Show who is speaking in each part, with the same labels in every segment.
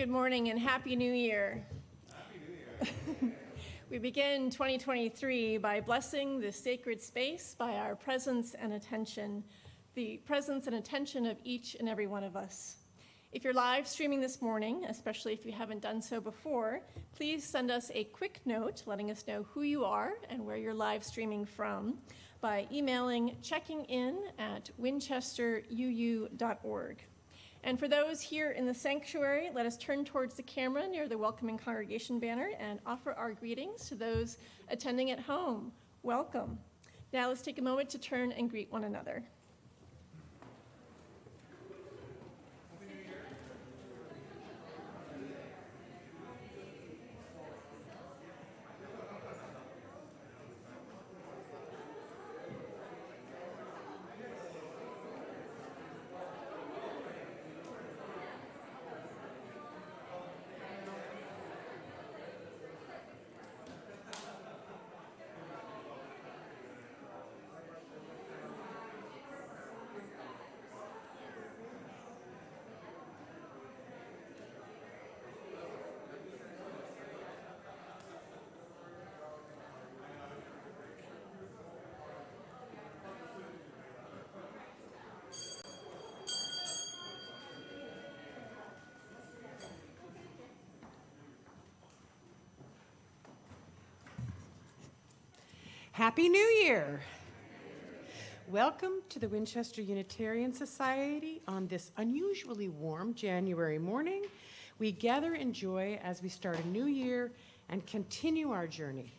Speaker 1: Good morning and Happy New Year.
Speaker 2: Happy New Year.
Speaker 1: We begin 2023 by blessing this sacred space by our presence and attention, the presence and attention of each and every one of us. If you're live streaming this morning, especially if you haven't done so before, please send us a quick note letting us know who you are and where you're live streaming from by emailing checkingin@winchesteruu.org. And for those here in the sanctuary, let us turn towards the camera near the welcoming congregation banner and offer our greetings to those attending at home. Welcome. Now let's take a moment to turn and greet one another.
Speaker 3: Happy New Year! Welcome to the Winchester Unitarian Society on this unusually warm January morning. We gather in joy as we start a new year and continue our journey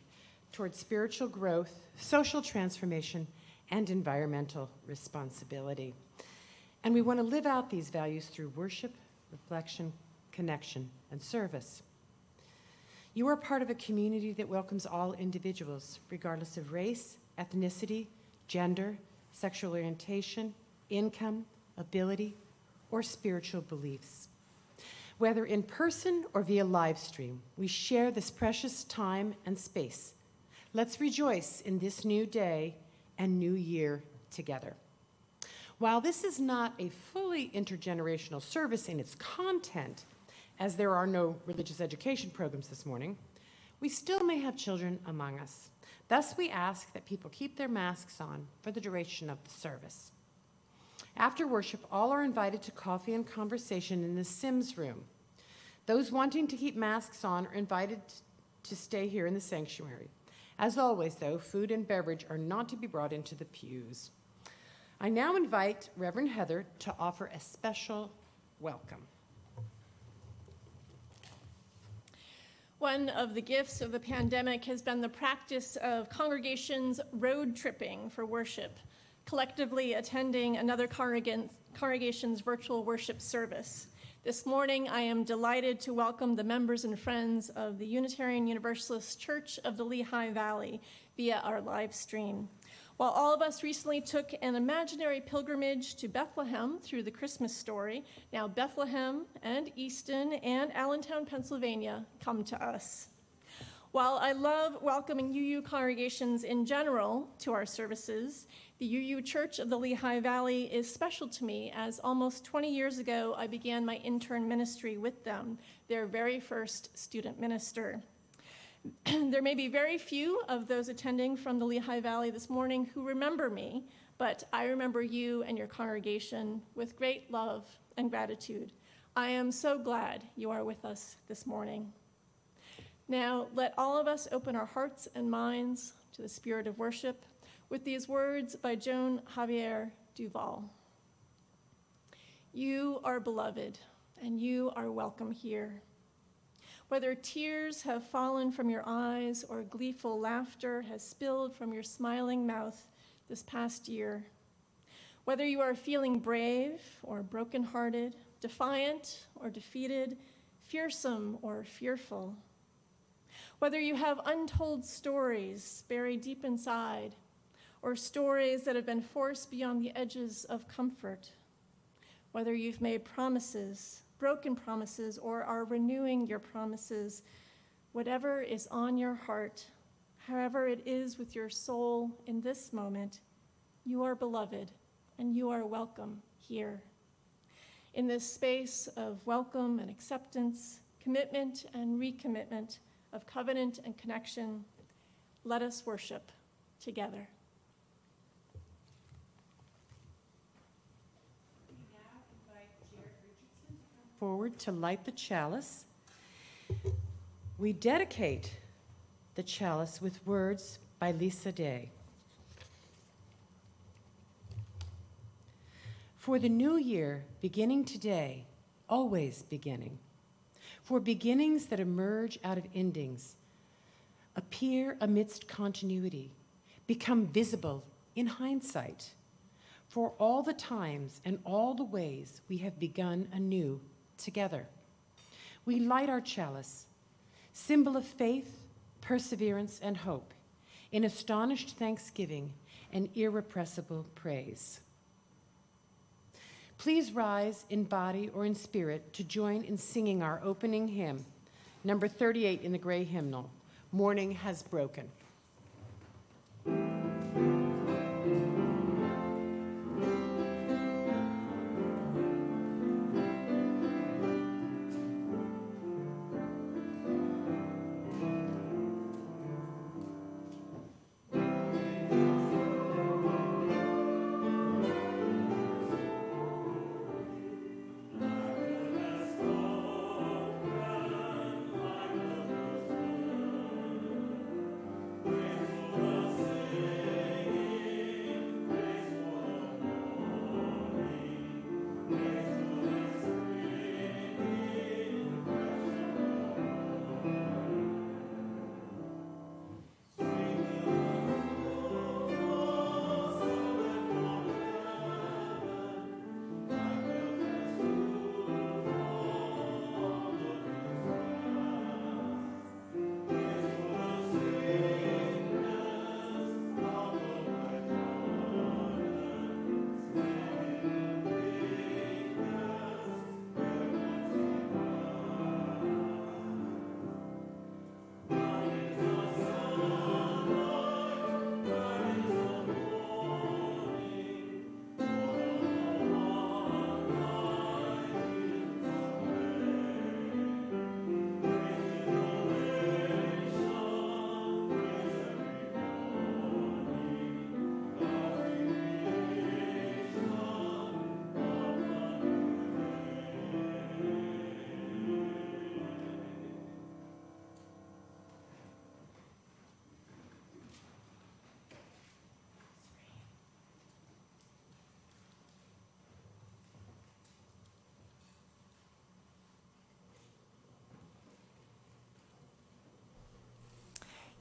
Speaker 3: towards spiritual growth, social transformation, and environmental responsibility. And we want to live out these values through worship, reflection, connection, and service. You are part of a community that welcomes all individuals, regardless of race, ethnicity, gender, sexual orientation, income, ability, or spiritual beliefs. Whether in person or via live stream, we share this precious time and space. Let's rejoice in this new day and new year together. While this is not a fully intergenerational service in its content, as there are no religious education programs this morning, we still may have children among us. Thus, we ask that people keep their masks on for the duration of the service. After worship, all are invited to coffee and conversation in the Sims room. Those wanting to keep masks on are invited to stay here in the sanctuary. As always, though, food and beverage are not to be brought into the pews. I now invite Reverend Heather to offer a special welcome.
Speaker 1: One of the gifts of the pandemic has been the practice of congregations road tripping for worship, collectively attending another congregation's virtual worship service. This morning, I am delighted to welcome the members and friends of the Unitarian Universalist Church of the Lehigh Valley via our live stream. While all of us recently took an imaginary pilgrimage to Bethlehem through the Christmas story, now Bethlehem and Easton and Allentown, Pennsylvania come to us. While I love welcoming UU congregations in general to our services, the UU Church of the Lehigh Valley is special to me, as almost 20 years ago I began my intern ministry with them, their very first student minister. There may be very few of those attending from the Lehigh Valley this morning who remember me, but I remember you and your congregation with great love and gratitude. I am so glad you are with us this morning. Now, let all of us open our hearts and minds to the spirit of worship with these words by Joan Javier Duval. You are beloved, and you are welcome here. Whether tears have fallen from your eyes or gleeful laughter has spilled from your smiling mouth this past year, whether you are feeling brave or brokenhearted, defiant or defeated, fearsome or fearful, whether you have untold stories buried deep inside or stories that have been forced beyond the edges of comfort, whether you've made promises, broken promises, or are renewing your promises, whatever is on your heart, however it is with your soul in this moment, you are beloved and you are welcome here. In this space of welcome and acceptance, commitment and recommitment, of covenant and connection, let us worship together.
Speaker 3: We now invite Jared Richardson to come forward to light the chalice. We dedicate the chalice with words by Lisa Day. For the new year, beginning today, always beginning. For beginnings that emerge out of endings, appear amidst continuity, become visible in hindsight. For all the times and all the ways we have begun anew together. We light our chalice, symbol of faith, perseverance, and hope, in astonished thanksgiving and irrepressible praise. Please rise in body or in spirit to join in singing our opening hymn, number 38 in the gray hymnal, Morning Has Broken.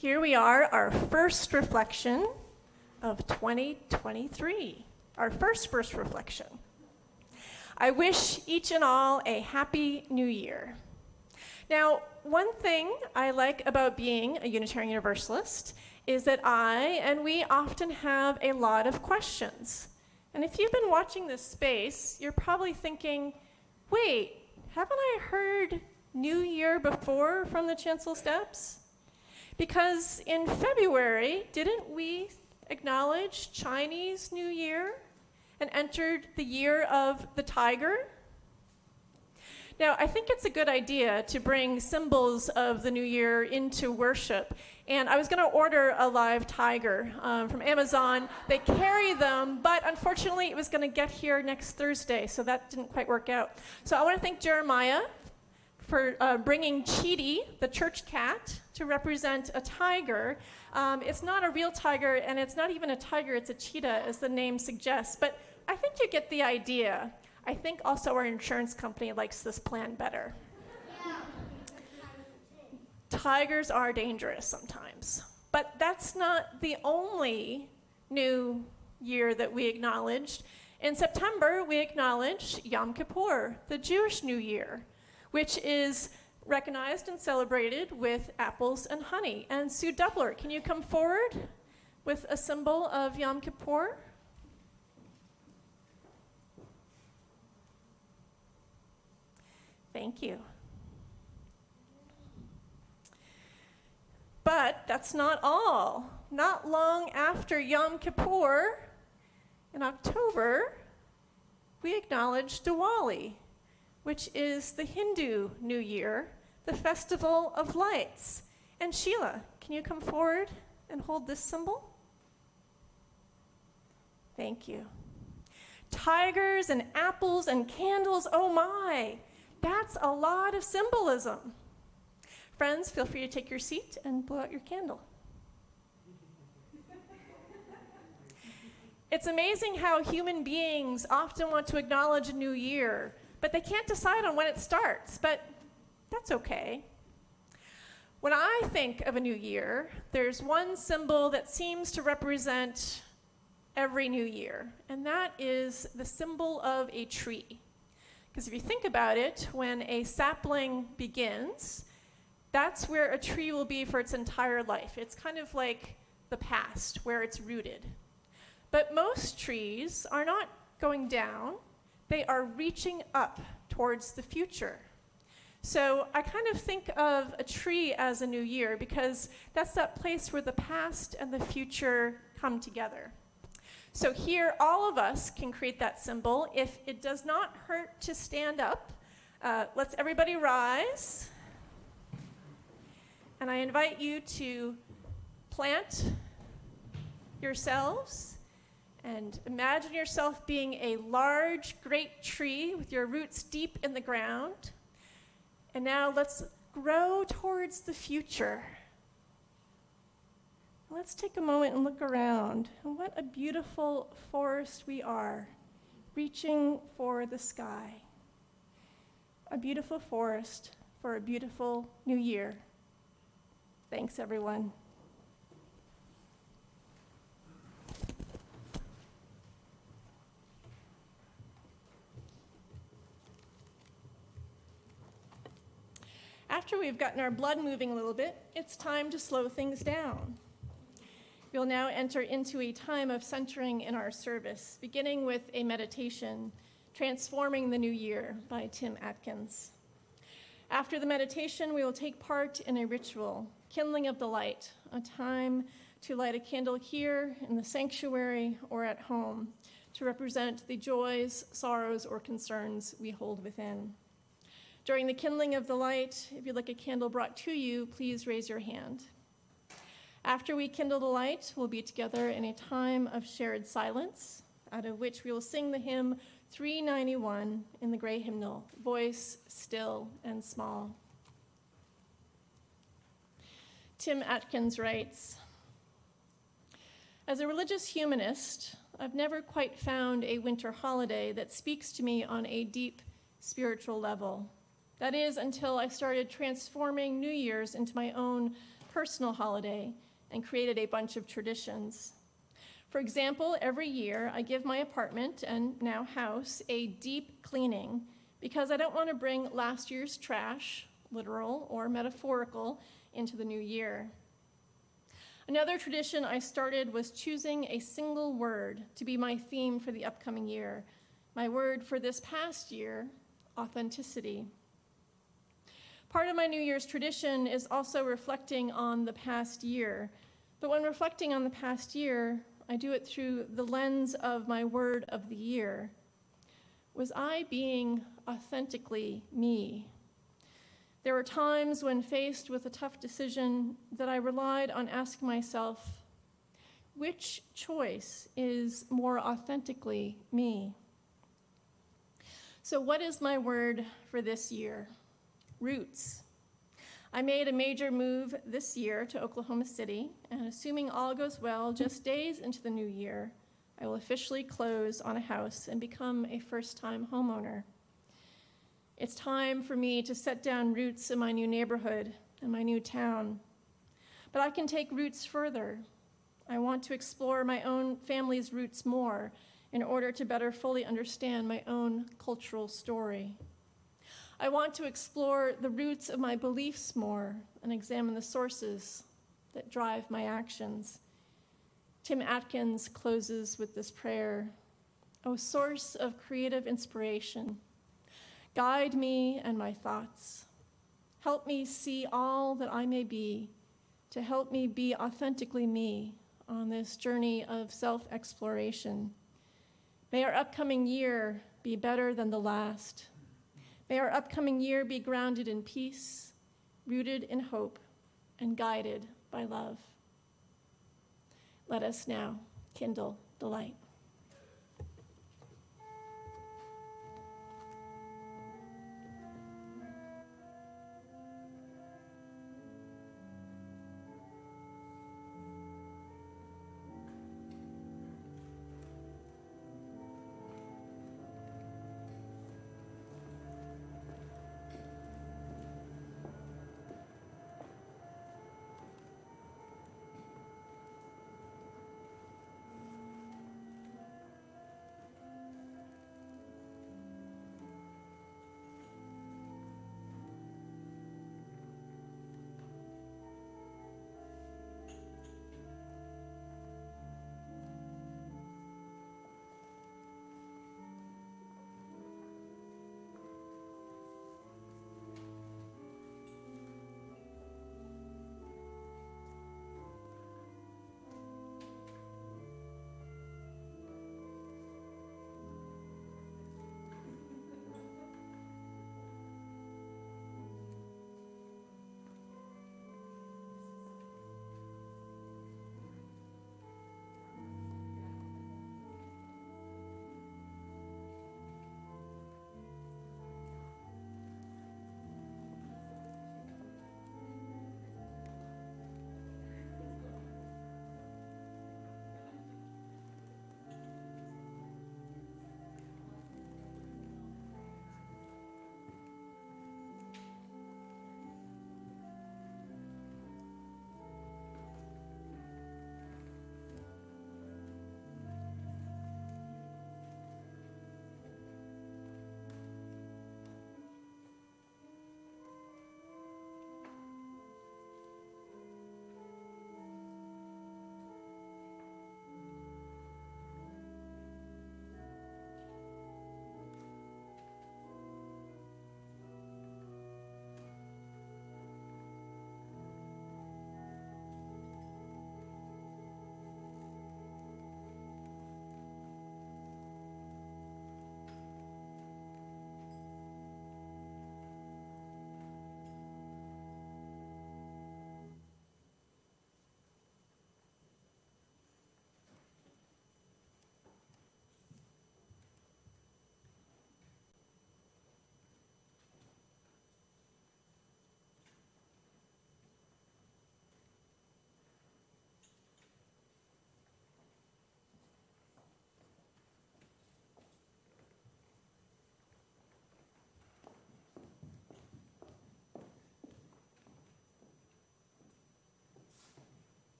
Speaker 1: Here we are, our first reflection of 2023, our first reflection. I wish each and all a happy new year. Now, one thing I like about being a Unitarian Universalist is that I and we often have a lot of questions. And if you've been watching this space, you're probably thinking, wait, haven't I heard New Year before from the Chancel Steps? Because in February, didn't we acknowledge Chinese New Year and entered the year of the tiger? Now, I think it's a good idea to bring symbols of the new year into worship. And I was going to order a live tiger from Amazon. They carry them, but unfortunately, it was going to get here next Thursday, so that didn't quite work out. So I want to thank Jeremiah for bringing Chidi, the church cat, to represent a tiger. It's not a real tiger, and it's not even a tiger, it's a cheetah, as the name suggests. But I think you get the idea. I think also our insurance company likes this plan better. Tigers are dangerous sometimes, but that's not the only new year that we acknowledged. In September, we acknowledged Yom Kippur, the Jewish New Year, which is recognized and celebrated with apples and honey. And Sue Dubler, can you come forward with a symbol of Yom Kippur? Thank you. But that's not all. Not long after Yom Kippur, in October, we acknowledge Diwali, which is the Hindu New Year, the Festival of Lights. And Sheila, can you come forward and hold this symbol? Thank you. Tigers and apples and candles, oh my, that's a lot of symbolism. Friends, feel free to take your seat and blow out your candle. It's amazing how human beings often want to acknowledge a new year, but they can't decide on when it starts, but that's okay. When I think of a new year, there's one symbol that seems to represent every new year, and that is the symbol of a tree. Because if you think about it, when a sapling begins, that's where a tree will be for its entire life. It's kind of like the past, where it's rooted. But most trees are not going down, they are reaching up towards the future. So I kind of think of a tree as a new year because that's that place where the past and the future come together. So here, all of us can create that symbol. If it does not hurt to stand up, let's everybody rise. And I invite you to plant yourselves and imagine yourself being a large, great tree with your roots deep in the ground. And now let's grow towards the future. Let's take a moment and look around. And what a beautiful forest we are, reaching for the sky. A beautiful forest for a beautiful new year. Thanks, everyone. After we've gotten our blood moving a little bit, it's time to slow things down. We'll now enter into a time of centering in our service, beginning with a meditation, Transforming the New Year by Tim Atkins. After the meditation, we will take part in a ritual, Kindling of the Light, a time to light a candle here in the sanctuary or at home to represent the joys, sorrows, or concerns we hold within. During the kindling of the light, if you'd like a candle brought to you, please raise your hand. After we kindle the light, we'll be together in a time of shared silence, out of which we will sing the hymn 391 in the gray hymnal, Voice Still and Small. Tim Atkins writes, as a religious humanist, I've never quite found a winter holiday that speaks to me on a deep spiritual level. That is, until I started transforming New Year's into my own personal holiday and created a bunch of traditions. For example, every year I give my apartment, and now house, a deep cleaning because I don't want to bring last year's trash, literal or metaphorical, into the new year. Another tradition I started was choosing a single word to be my theme for the upcoming year. My word for this past year, authenticity. Part of my New Year's tradition is also reflecting on the past year. But when reflecting on the past year, I do it through the lens of my word of the year. Was I being authentically me? There were times when faced with a tough decision that I relied on asking myself, which choice is more authentically me? So what is my word for this year? Roots. I made a major move this year to Oklahoma City, and assuming all goes well, just days into the new year, I will officially close on a house and become a first-time homeowner. It's time for me to set down roots in my new neighborhood and my new town. But I can take roots further. I want to explore my own family's roots more in order to better fully understand my own cultural story. I want to explore the roots of my beliefs more and examine the sources that drive my actions. Tim Atkins closes with this prayer, O source of creative inspiration, guide me and my thoughts. Help me see all that I may be, to help me be authentically me on this journey of self-exploration. May our upcoming year be better than the last. May our upcoming year be grounded in peace, rooted in hope, and guided by love. Let us now kindle the light.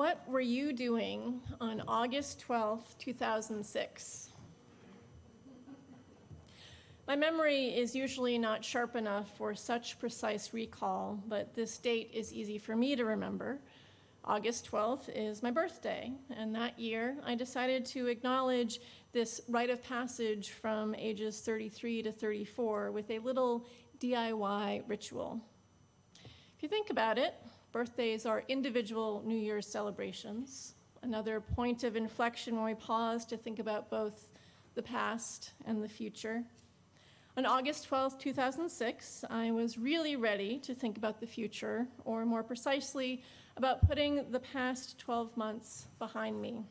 Speaker 1: What were you doing on August 12th, 2006? My memory is usually not sharp enough for such precise recall, but this date is easy for me to remember. August 12th is my birthday, and that year I decided to acknowledge this rite of passage from ages 33 to 34 with a little DIY ritual. If you think about it, birthdays are individual New Year's celebrations, another point of inflection when we pause to think about both the past and the future. On August 12, 2006, I was really ready to think about the future, or more precisely, about putting the past 12 months behind me.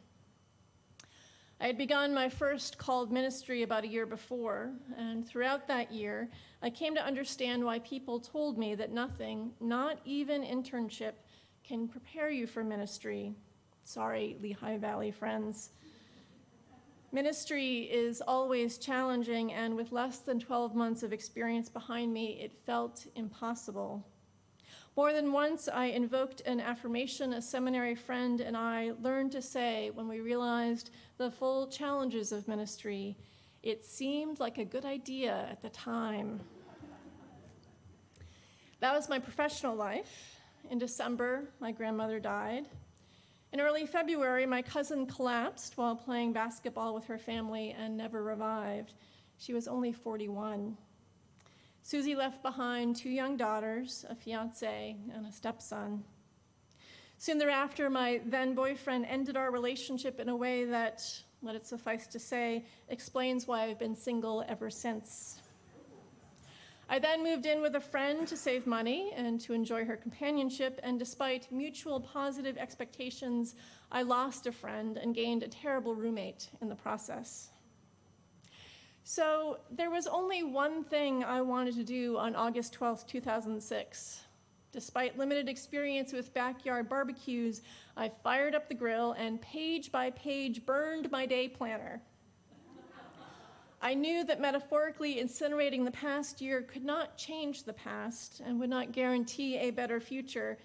Speaker 1: I had begun my first called ministry about a year before, and throughout that year, I came to understand why people told me that nothing, not even internship, can prepare you for ministry. Sorry, Lehigh Valley friends. Ministry is always challenging, and with less than 12 months of experience behind me, it felt impossible. More than once, I invoked an affirmation a seminary friend and I learned to say when we realized the full challenges of ministry. It seemed like a good idea at the time. That was my professional life. In December, my grandmother died. In early February, my cousin collapsed while playing basketball with her family and never revived. She was only 41. Susie left behind 2 young daughters, a fiancé, and a stepson. Soon thereafter, my then boyfriend ended our relationship in a way that, let it suffice to say, explains why I've been single ever since. I then moved in with a friend to save money and to enjoy her companionship, and despite mutual positive expectations, I lost a friend and gained a terrible roommate in the process. So there was only one thing I wanted to do on August 12, 2006. Despite limited experience with backyard barbecues, I fired up the grill and page by page burned my day planner. I knew that metaphorically incinerating the past year could not change the past and would not guarantee a better future,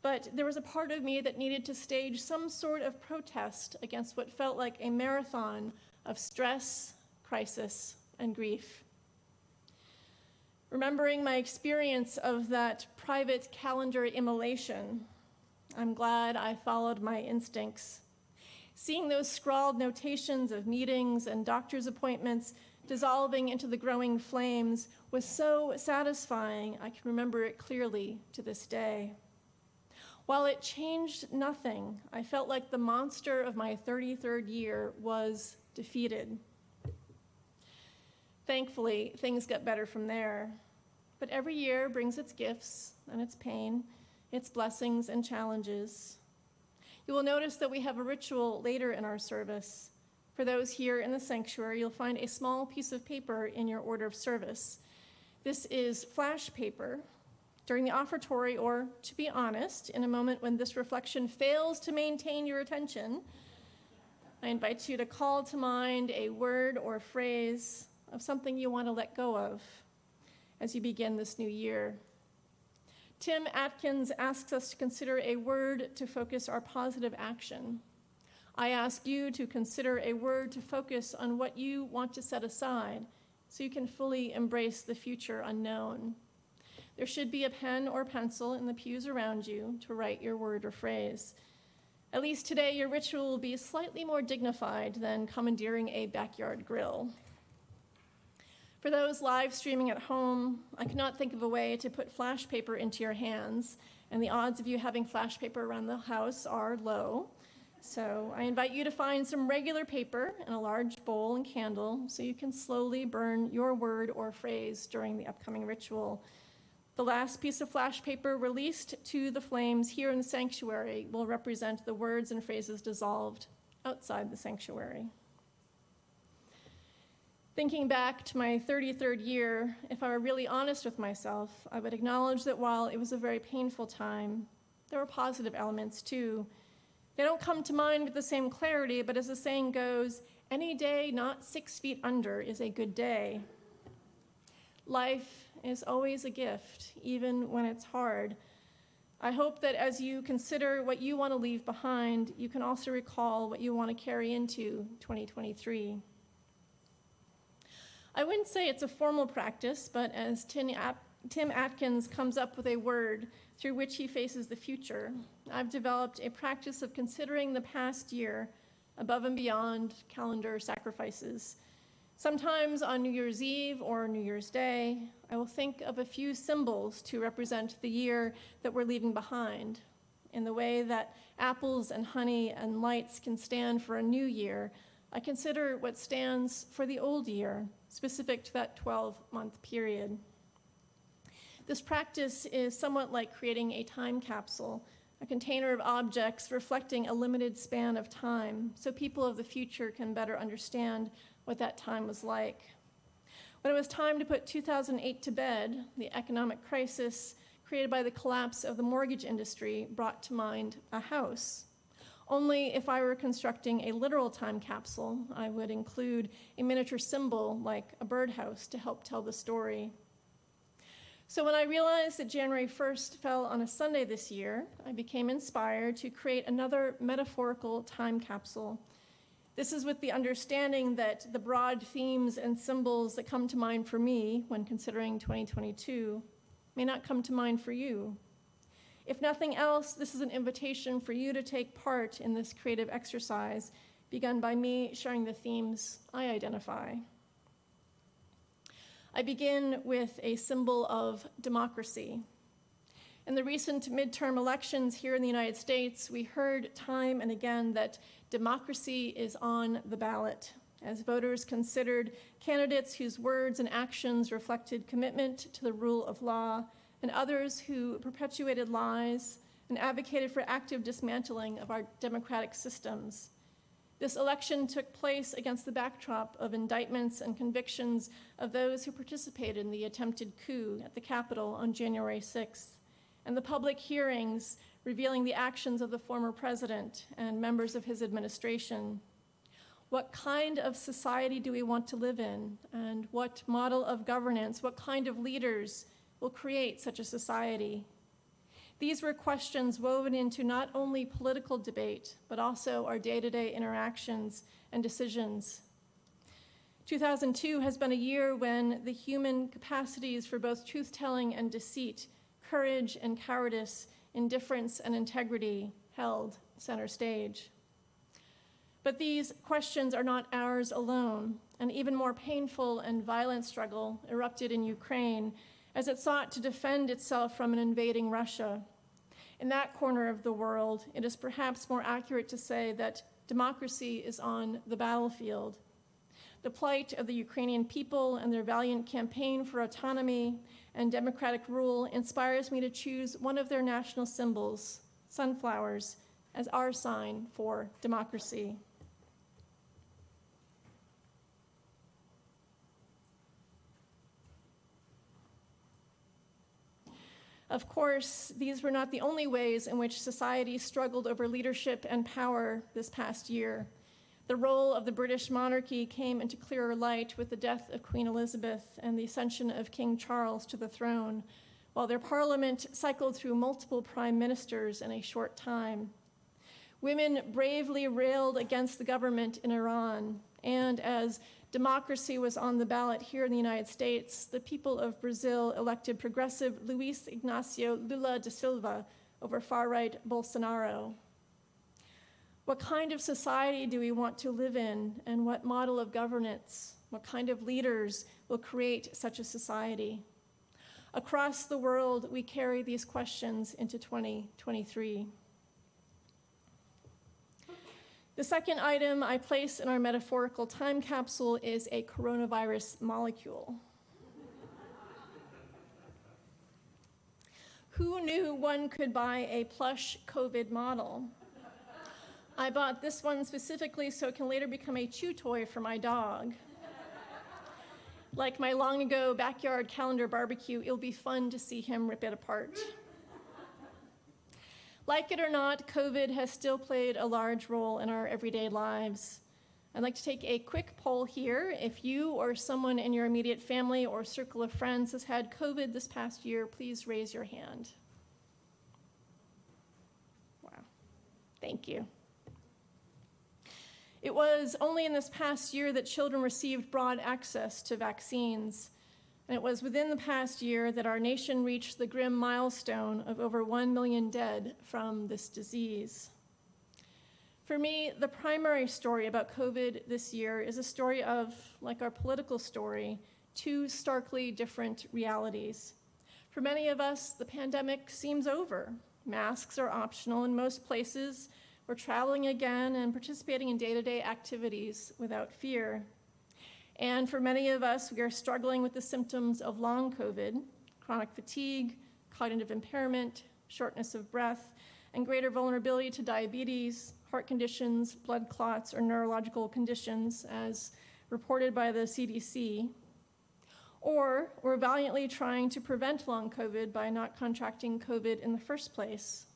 Speaker 1: but there was a part of me that needed to stage some sort of protest against what felt like a marathon of stress, crisis, and grief. Remembering my experience of that private calendar immolation, I'm glad I followed my instincts. Seeing those scrawled notations of meetings and doctor's appointments dissolving into the growing flames was so satisfying, I can remember it clearly to this day. While it changed nothing, I felt like the monster of my 33rd year was defeated. Thankfully, things got better from there. But every year brings its gifts and its pain, its blessings and challenges. You will notice that we have a ritual later in our service. For those here in the sanctuary, you'll find a small piece of paper in your order of service. This is flash paper. During the offertory, or to be honest, in a moment when this reflection fails to maintain your attention, I invite you to call to mind a word or phrase of something you want to let go of as you begin this new year. Tim Atkins asks us to consider a word to focus our positive action. I ask you to consider a word to focus on what you want to set aside so you can fully embrace the future unknown. There should be a pen or pencil in the pews around you to write your word or phrase. At least today, your ritual will be slightly more dignified than commandeering a backyard grill. For those live streaming at home, I could not think of a way to put flash paper into your hands, and the odds of you having flash paper around the house are low. So I invite you to find some regular paper and a large bowl and candle so you can slowly burn your word or phrase during the upcoming ritual. The last piece of flash paper released to the flames here in the sanctuary will represent the words and phrases dissolved outside the sanctuary. Thinking back to my 33rd year, if I were really honest with myself, I would acknowledge that while it was a very painful time, there were positive elements too. They don't come to mind with the same clarity, but as the saying goes, any day not 6 feet under is a good day. Life is always a gift, even when it's hard. I hope that as you consider what you want to leave behind, you can also recall what you want to carry into 2023. I wouldn't say it's a formal practice, but as Tim Atkins comes up with a word through which he faces the future, I've developed a practice of considering the past year above and beyond calendar sacrifices. Sometimes on New Year's Eve or New Year's Day, I will think of a few symbols to represent the year that we're leaving behind. In the way that apples and honey and lights can stand for a new year, I consider what stands for the old year, specific to that 12-month period. This practice is somewhat like creating a time capsule, a container of objects reflecting a limited span of time, so people of the future can better understand what that time was like. When it was time to put 2008 to bed, the economic crisis created by the collapse of the mortgage industry brought to mind a house. Only if I were constructing a literal time capsule, I would include a miniature symbol like a birdhouse to help tell the story. So when I realized that January 1st fell on a Sunday this year, I became inspired to create another metaphorical time capsule. This is with the understanding that the broad themes and symbols that come to mind for me when considering 2022 may not come to mind for you. If nothing else, this is an invitation for you to take part in this creative exercise begun by me sharing the themes I identify. I begin with a symbol of democracy. In the recent midterm elections here in the United States, we heard time and again that democracy is on the ballot, as voters considered candidates whose words and actions reflected commitment to the rule of law, and others who perpetuated lies and advocated for active dismantling of our democratic systems. This election took place against the backdrop of indictments and convictions of those who participated in the attempted coup at the Capitol on January 6th, and the public hearings revealing the actions of the former president and members of his administration. What kind of society do we want to live in? And what model of governance, what kind of leaders will create such a society? These were questions woven into not only political debate, but also our day-to-day interactions and decisions. 2002 has been a year when the human capacities for both truth-telling and deceit, courage and cowardice, indifference and integrity held center stage. But these questions are not ours alone. An even more painful and violent struggle erupted in Ukraine as it sought to defend itself from an invading Russia. In that corner of the world, it is perhaps more accurate to say that democracy is on the battlefield. The plight of the Ukrainian people and their valiant campaign for autonomy and democratic rule inspires me to choose one of their national symbols, sunflowers, as our sign for democracy. Of course, these were not the only ways in which society struggled over leadership and power this past year. The role of the British monarchy came into clearer light with the death of Queen Elizabeth and the ascension of King Charles to the throne, while their parliament cycled through multiple prime ministers in a short time. Women bravely railed against the government in Iran, and as democracy was on the ballot here in the United States, the people of Brazil elected progressive Luiz Inácio Lula da Silva over far-right Bolsonaro. What kind of society do we want to live in, and what model of governance, what kind of leaders will create such a society? Across the world, we carry these questions into 2023. The second item I place in our metaphorical time capsule is a coronavirus molecule. Who knew one could buy a plush COVID model? I bought this one specifically so it can later become a chew toy for my dog. Like my long ago backyard calendar barbecue, it'll be fun to see him rip it apart. Like it or not, COVID has still played a large role in our everyday lives. I'd like to take a quick poll here. If you or someone in your immediate family or circle of friends has had COVID this past year, please raise your hand. Thank you. It was only in this past year that children received broad access to vaccines. And it was within the past year that our nation reached the grim milestone of over 1 million dead from this disease. For me, the primary story about COVID this year is a story of, like our political story, two starkly different realities. For many of us, the pandemic seems over. Masks are optional in most places. We're traveling again and participating in day-to-day activities without fear. And for many of us, we are struggling with the symptoms of long COVID, chronic fatigue, cognitive impairment, shortness of breath, and greater vulnerability to diabetes, heart conditions, blood clots, or neurological conditions, as reported by the CDC. Or we're valiantly trying to prevent long COVID by not contracting COVID in the first place.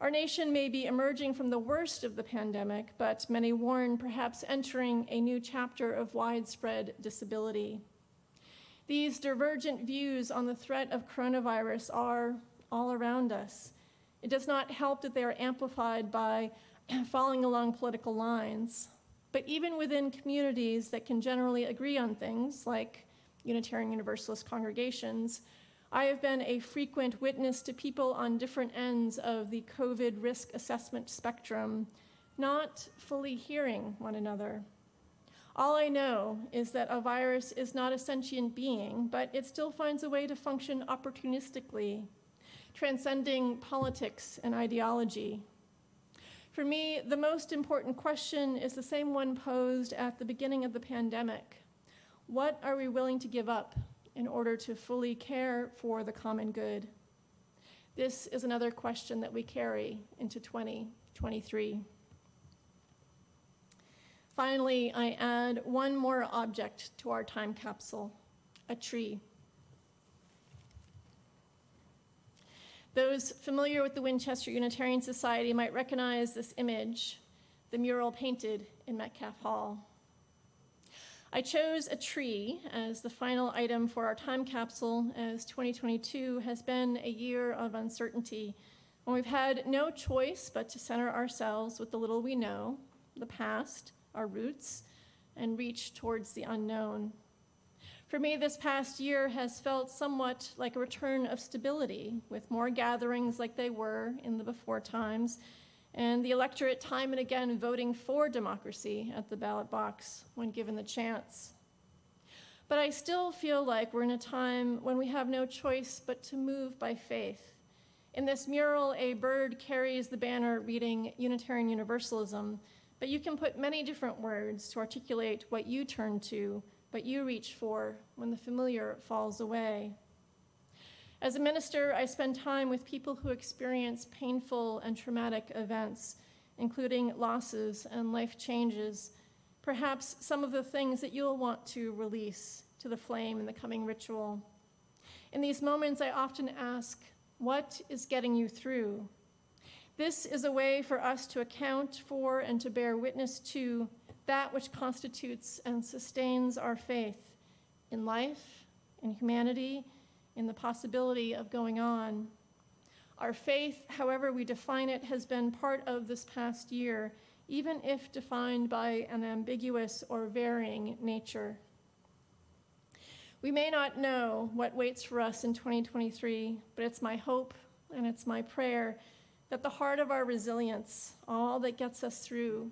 Speaker 1: Our nation may be emerging from the worst of the pandemic, but many warn perhaps entering a new chapter of widespread disability. These divergent views on the threat of coronavirus are all around us. It does not help that they are amplified by following along political lines. But even within communities that can generally agree on things, like Unitarian Universalist congregations, I have been a frequent witness to people on different ends of the COVID risk assessment spectrum not fully hearing one another. All I know is that a virus is not a sentient being, but it still finds a way to function opportunistically, transcending politics and ideology. For me, the most important question is the same one posed at the beginning of the pandemic. What are we willing to give up in order to fully care for the common good? This is another question that we carry into 2023. Finally, I add one more object to our time capsule, a tree. Those familiar with the Winchester Unitarian Society might recognize this image, the mural painted in Metcalf Hall. I chose a tree as the final item for our time capsule, as 2022 has been a year of uncertainty, when we've had no choice but to center ourselves with the little we know, the past, our roots, and reach towards the unknown. For me, this past year has felt somewhat like a return of stability, with more gatherings like they were in the before times, and the electorate time and again voting for democracy at the ballot box when given the chance. But I still feel like we're in a time when we have no choice but to move by faith. In this mural, a bird carries the banner reading Unitarian Universalism, but you can put many different words to articulate what you turn to, what you reach for when the familiar falls away. As a minister, I spend time with people who experience painful and traumatic events, including losses and life changes, perhaps some of the things that you'll want to release to the flame in the coming ritual. In these moments, I often ask, what is getting you through? This is a way for us to account for and to bear witness to that which constitutes and sustains our faith in life, in humanity, in the possibility of going on. Our faith, however we define it, has been part of this past year, even if defined by an ambiguous or varying nature. We may not know what waits for us in 2023, but it's my hope and it's my prayer that the heart of our resilience, all that gets us through,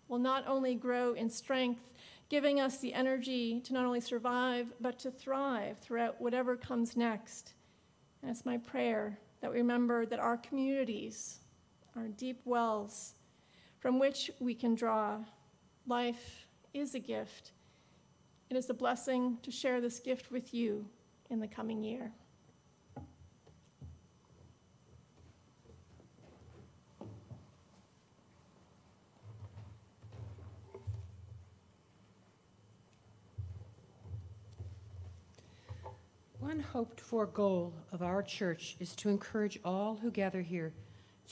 Speaker 1: will not only grow in strength, giving us the energy to not only survive, but to thrive throughout whatever comes next. And it's my prayer that we remember that our communities are deep wells from which we can draw. Life is a gift. It is a blessing to share this gift with you in the coming year.
Speaker 3: One hoped-for goal of our church is to encourage all who gather here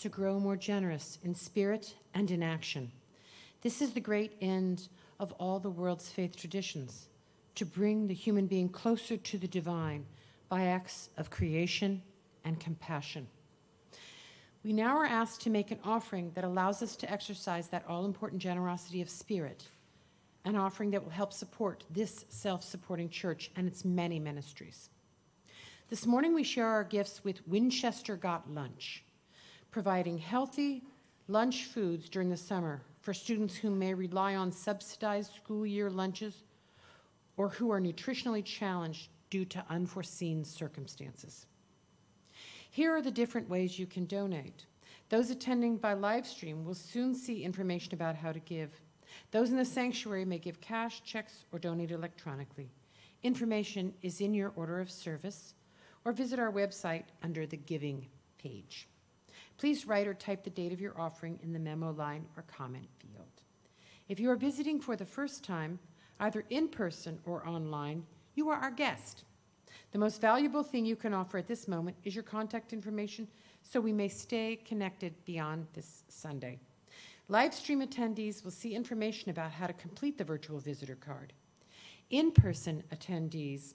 Speaker 3: to grow more generous in spirit and in action. This is the great end of all the world's faith traditions, to bring the human being closer to the divine by acts of creation and compassion. We now are asked to make an offering that allows us to exercise that all-important generosity of spirit, an offering that will help support this self-supporting church and its many ministries. This morning we share our gifts with Winchester Got Lunch, providing healthy lunch foods during the summer for students who may rely on subsidized school year lunches or who are nutritionally challenged due to unforeseen circumstances. Here are the different ways you can donate. Those attending by live stream will soon see information about how to give. Those in the sanctuary may give cash, checks, or donate electronically. Information is in your order of service, or visit our website under the Giving page. Please write or type the date of your offering in the memo line or comment field. If you are visiting for the first time, either in person or online, you are our guest. The most valuable thing you can offer at this moment is your contact information so we may stay connected beyond this Sunday. Live stream attendees will see information about how to complete the virtual visitor card. In-person attendees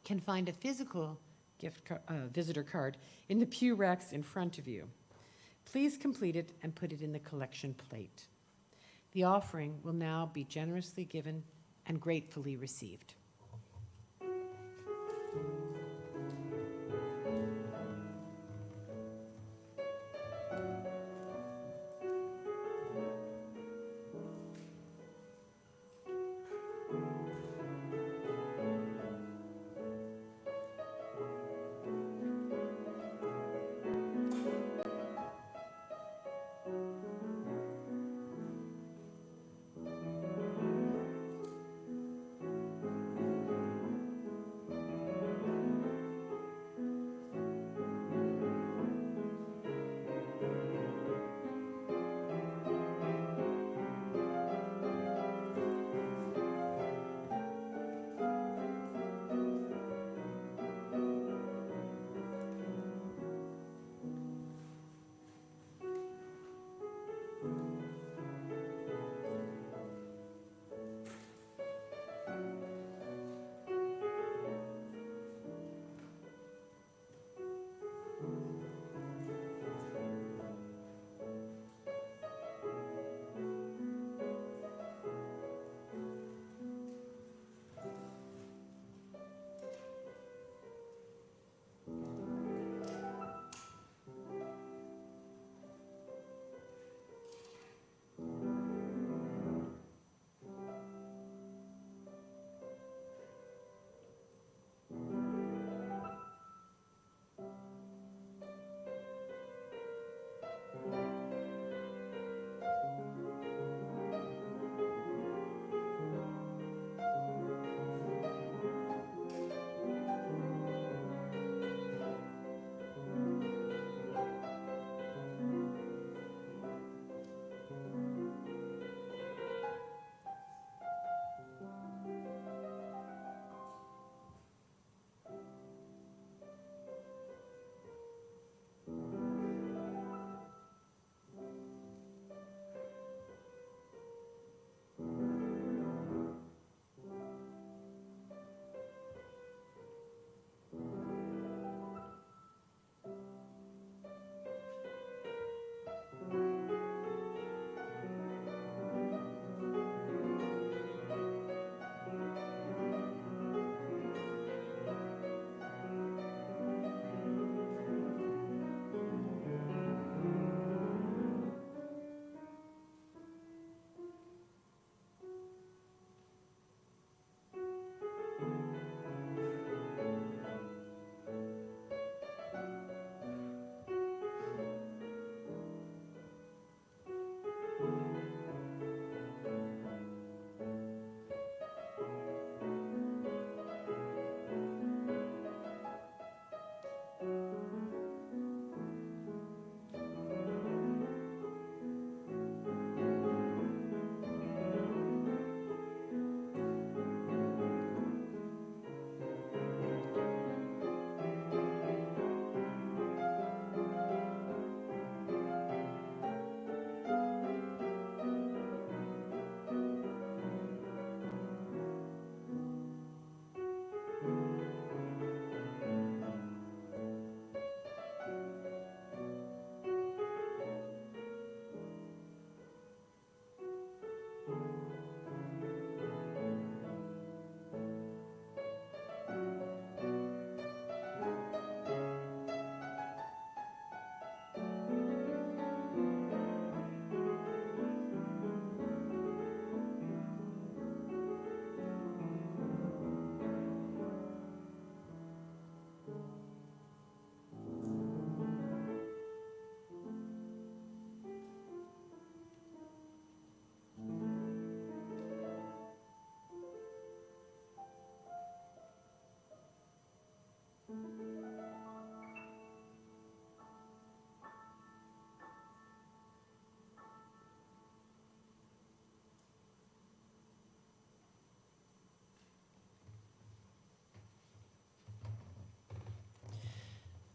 Speaker 3: can find a physical visitor card in the pew racks in front of you. Please complete it and put it in the collection plate. The offering will now be generously given and gratefully received.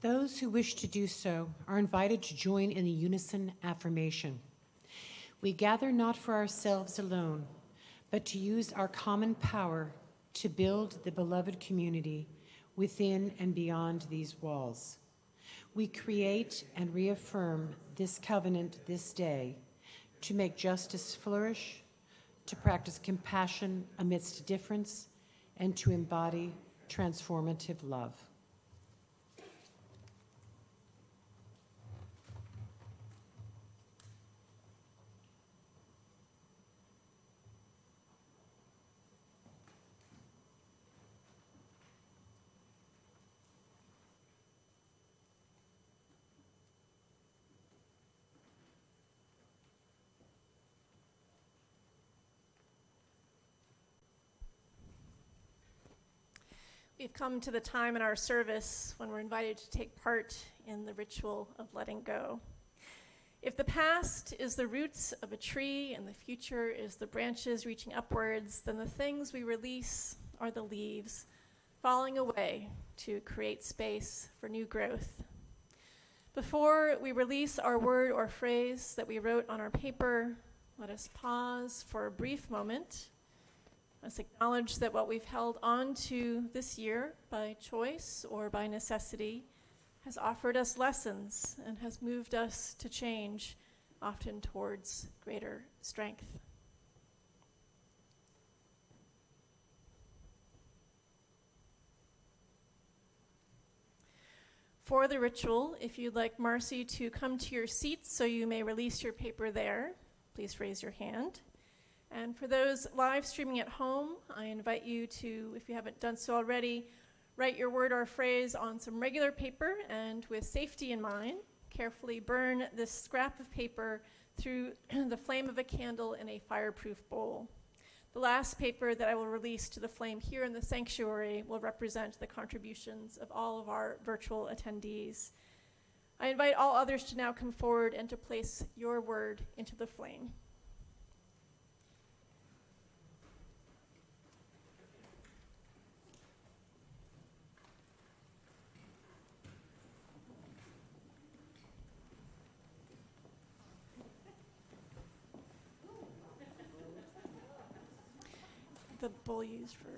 Speaker 3: Those who wish to do so are invited to join in the unison affirmation. We gather not for ourselves alone, but to use our common power to build the beloved community within and beyond these walls. We create and reaffirm this covenant this day to make justice flourish, to practice compassion amidst difference, and to embody transformative love.
Speaker 1: We've come to the time in our service when we're invited to take part in the ritual of letting go. If the past is the roots of a tree and the future is the branches reaching upwards, then the things we release are the leaves falling away to create space for new growth. Before we release our word or phrase that we wrote on our paper, let us pause for a brief moment. Let's acknowledge that what we've held on to this year by choice or by necessity has offered us lessons and has moved us to change, often towards greater strength. For the ritual, if you'd like Marcy to come to your seats so you may release your paper there, please raise your hand. And for those live streaming at home, I invite you to, if you haven't done so already, write your word or phrase on some regular paper and with safety in mind, carefully burn this scrap of paper through the flame of a candle in a fireproof bowl. The last paper that I will release to the flame here in the sanctuary will represent the contributions of all of our virtual attendees. I invite all others to now come forward and to place your word into the flame. The bowl used for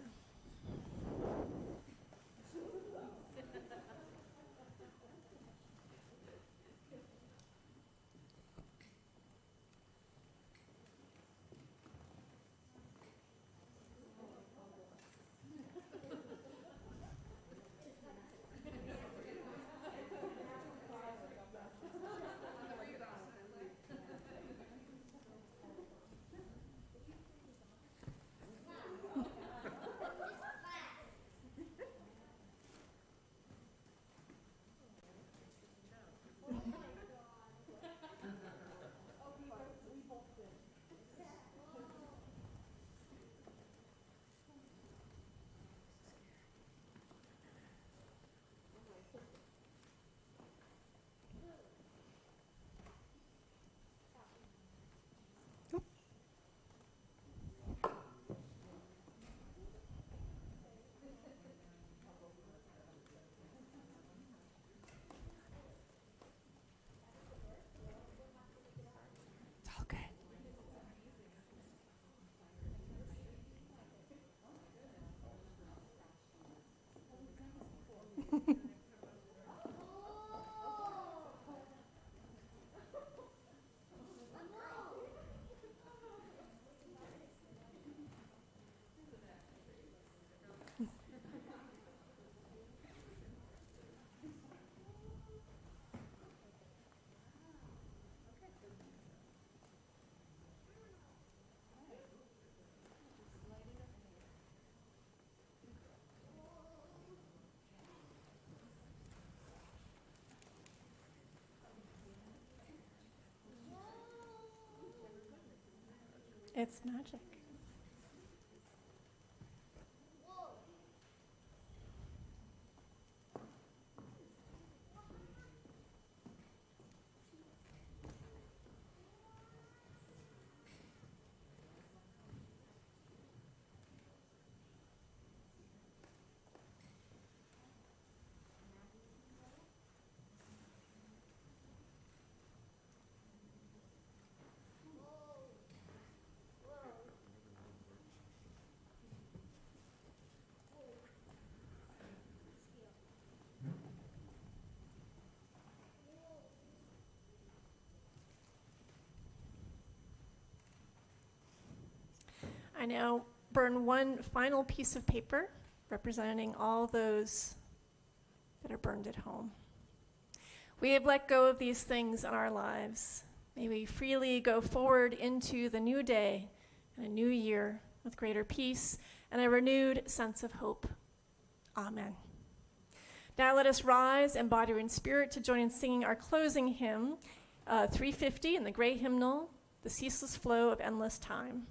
Speaker 1: It's magic. I now burn one final piece of paper representing all those that are burned at home. We have let go of these things in our lives. May we freely go forward into the new day and a new year with greater peace and a renewed sense of hope. Amen. Now let us rise in body and spirit to join in singing our closing hymn, 350 in the great hymnal, The Ceaseless Flow of Endless Time.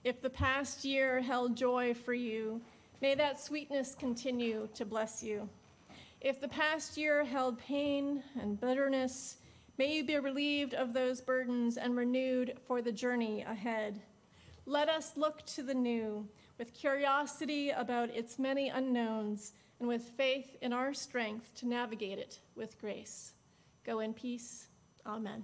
Speaker 1: If the past year held joy for you, may that sweetness continue to bless you. If the past year held pain and bitterness, may you be relieved of those burdens and renewed for the journey ahead. Let us look to the new with curiosity about its many unknowns and with faith in our strength to navigate it with grace. Go in peace. Amen.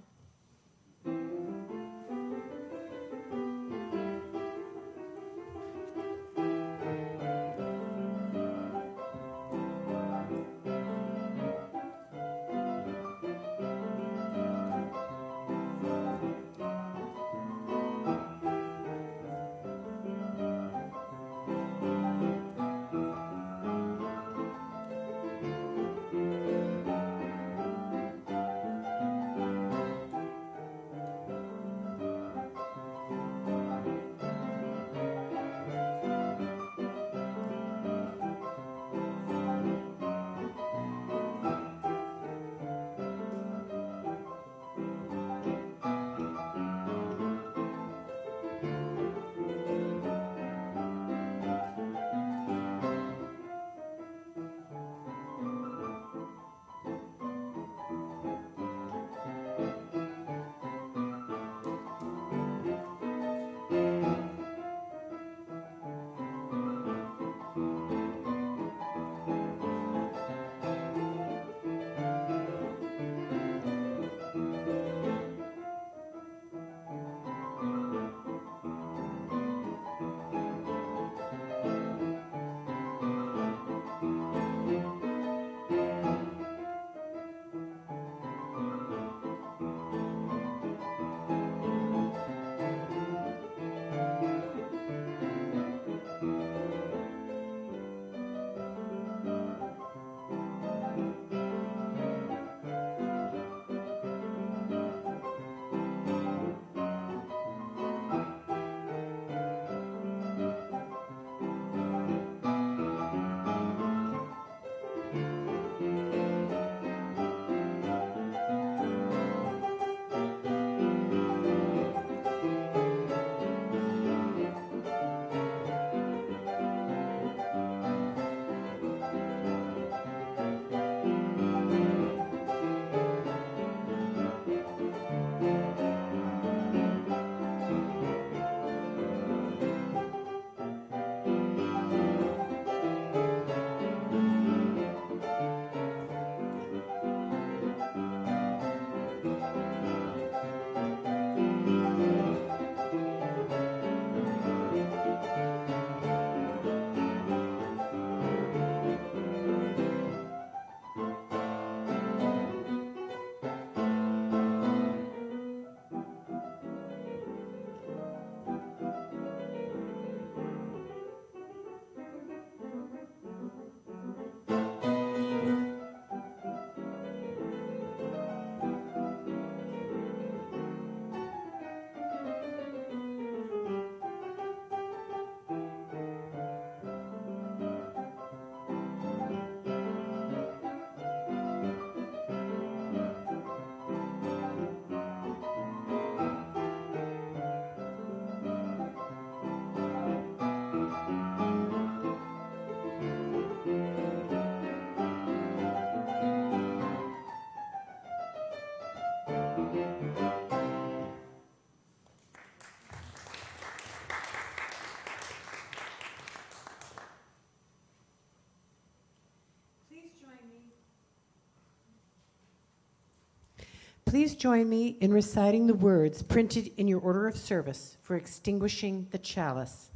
Speaker 3: please join me in reciting the words printed in your order of service for extinguishing the chalice.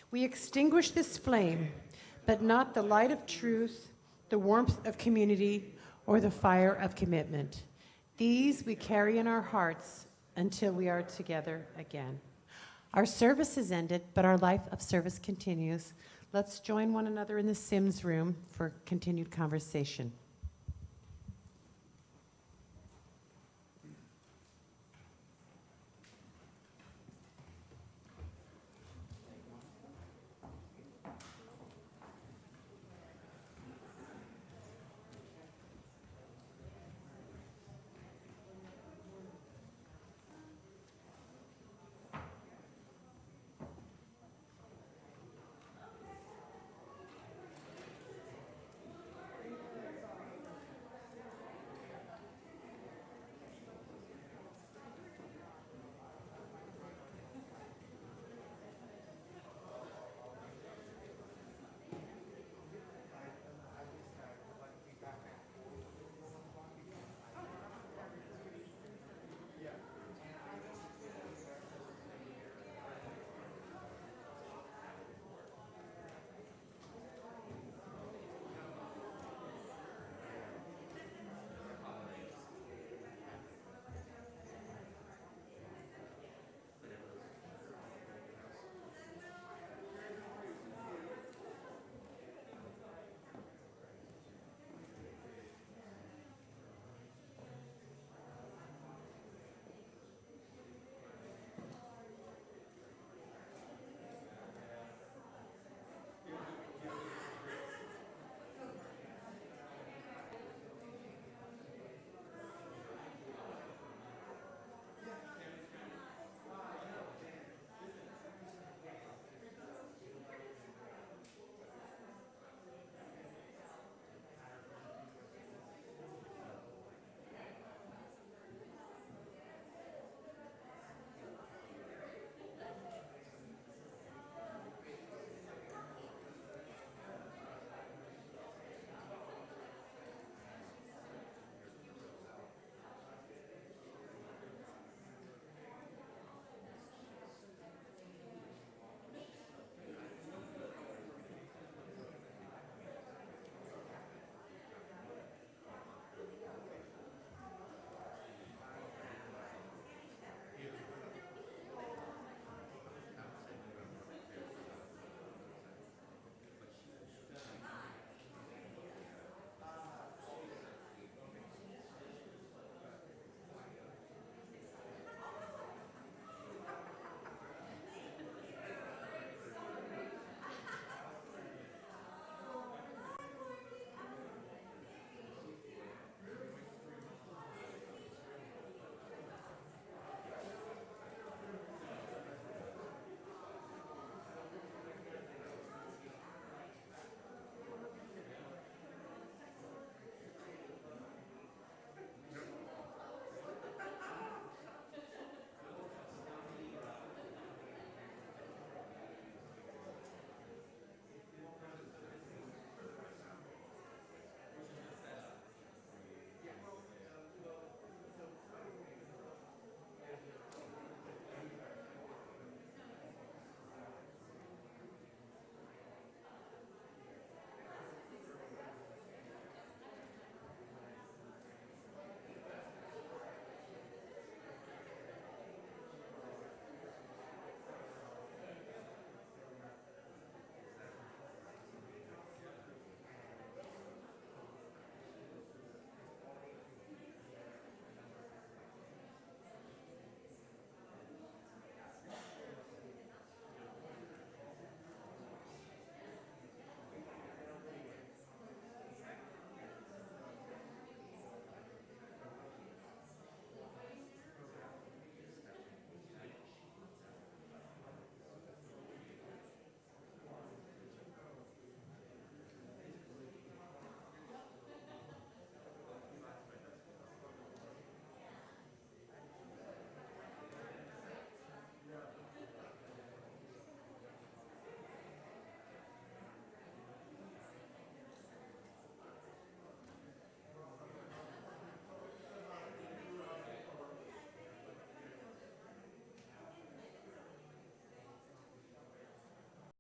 Speaker 3: We extinguish this flame, but not the light of truth, the warmth of community, or the fire of commitment. These we carry in our hearts until we are together again. Our service is ended, but our life of service continues. Let's join one another in the Sims room for continued conversation.